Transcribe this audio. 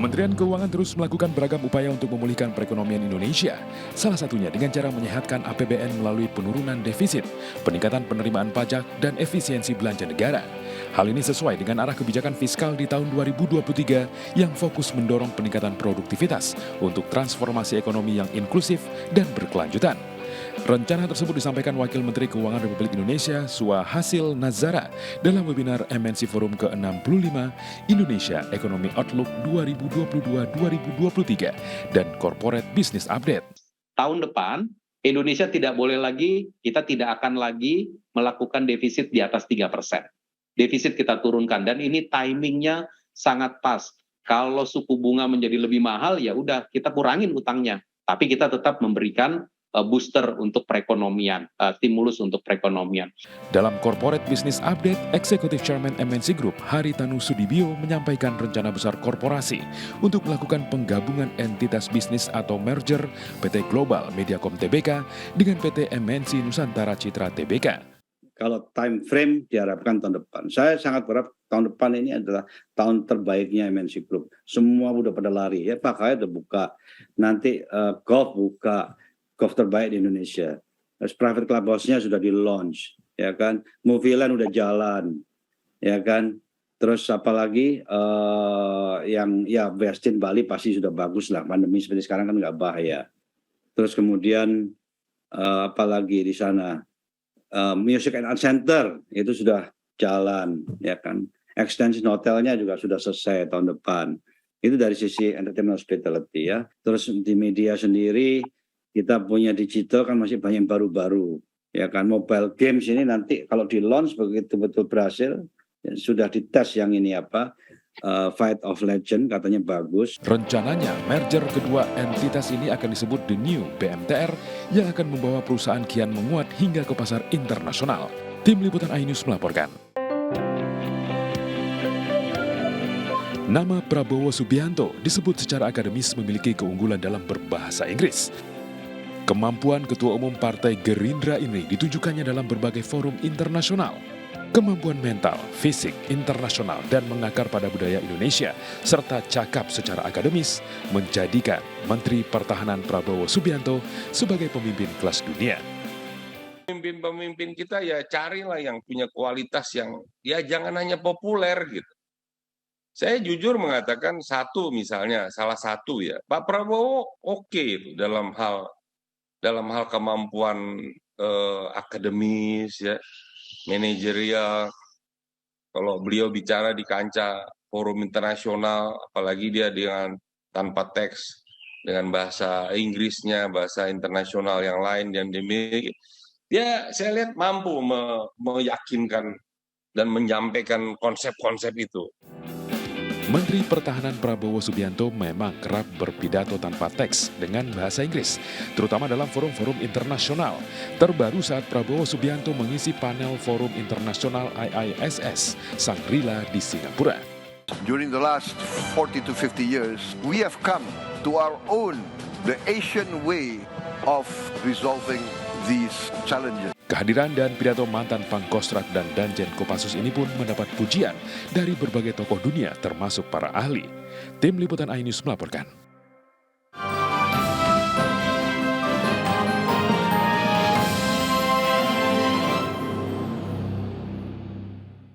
Kementerian Keuangan terus melakukan beragam upaya untuk memulihkan perekonomian Indonesia. Salah satunya dengan cara menyehatkan APBN melalui penurunan defisit, peningkatan penerimaan pajak, dan efisiensi belanja negara. Hal ini sesuai dengan arah kebijakan fiskal di tahun 2023 yang fokus mendorong peningkatan produktivitas untuk transformasi ekonomi yang inklusif dan berkelanjutan. Rencana tersebut disampaikan Wakil Menteri Keuangan Republik Indonesia, Suhasil Nazara, dalam webinar MNC Forum ke-65 Indonesia Economy Outlook 2022-2023 dan Corporate Business Update. Tahun depan, Indonesia kita tidak akan lagi melakukan defisit di atas 3%. Defisit kita turunkan, dan ini timingnya sangat pas. Kalau suku bunga menjadi lebih mahal, ya udah kita kurangin utangnya. Tapi kita tetap memberikan booster untuk perekonomian, stimulus untuk perekonomian. Dalam Corporate Business Update, Executive Chairman MNC Group Haritanu Sudibyo menyampaikan rencana besar korporasi untuk melakukan penggabungan entitas bisnis atau merger PT Global Mediacom Tbk dengan PT MNC Nusantara Citra Tbk. Kalau time frame diharapkan tahun depan. Saya sangat berharap tahun depan ini adalah tahun terbaiknya MNC Group. Semua udah pada lari, ya Pakaian udah buka, nanti golf buka, golf terbaik di Indonesia. Terus private clubhouse-nya sudah di-launch, ya kan. Movieland udah jalan, ya kan. Terus apalagi yang ya Westin Bali pasti sudah bagus lah. Pandemi seperti sekarang kan nggak bahaya. Terus kemudian apalagi di sana Music and Art Center itu sudah jalan, ya kan. Extension hotelnya juga sudah selesai tahun depan. Itu dari sisi entertainment hospitality ya. Terus di media sendiri kita punya digital kan masih banyak yang baru-baru, ya kan. Mobile games ini nanti kalau di launch begitu betul berhasil, ya, sudah dites yang ini Fight of Legend katanya bagus. Rencananya merger kedua entitas ini akan disebut The New BMTR yang akan membawa perusahaan kian menguat hingga ke pasar internasional. Tim Liputan iNews melaporkan. Nama Prabowo Subianto disebut secara akademis memiliki keunggulan dalam berbahasa Inggris. Kemampuan Ketua Umum Partai Gerindra ini ditunjukkannya dalam berbagai forum internasional. Kemampuan mental, fisik, internasional, dan mengakar pada budaya Indonesia, serta cakap secara akademis, menjadikan Menteri Pertahanan Prabowo Subianto sebagai pemimpin kelas dunia. Pemimpin kita ya carilah yang punya kualitas yang ya jangan hanya populer gitu. Saya jujur mengatakan salah satu ya, Pak Prabowo oke dalam hal kemampuan akademis ya, manajerial. Kalau beliau bicara di kancah forum internasional, apalagi dia dengan tanpa teks, dengan bahasa Inggrisnya, bahasa internasional yang lain yang dimiliki, dia saya lihat mampu meyakinkan dan menyampaikan konsep-konsep itu. Menteri Pertahanan Prabowo Subianto memang kerap berpidato tanpa teks dengan bahasa Inggris, terutama dalam forum-forum internasional. Terbaru saat Prabowo Subianto mengisi panel forum internasional IISS Shangri-La di Singapura. During the last 40 to 50 years, we have come to our own, the Asian way of resolving these challenges. Kehadiran dan pidato mantan Pangkostrat dan Danjen Kopassus ini pun mendapat pujian dari berbagai tokoh dunia termasuk para ahli. Tim Liputan iNews melaporkan.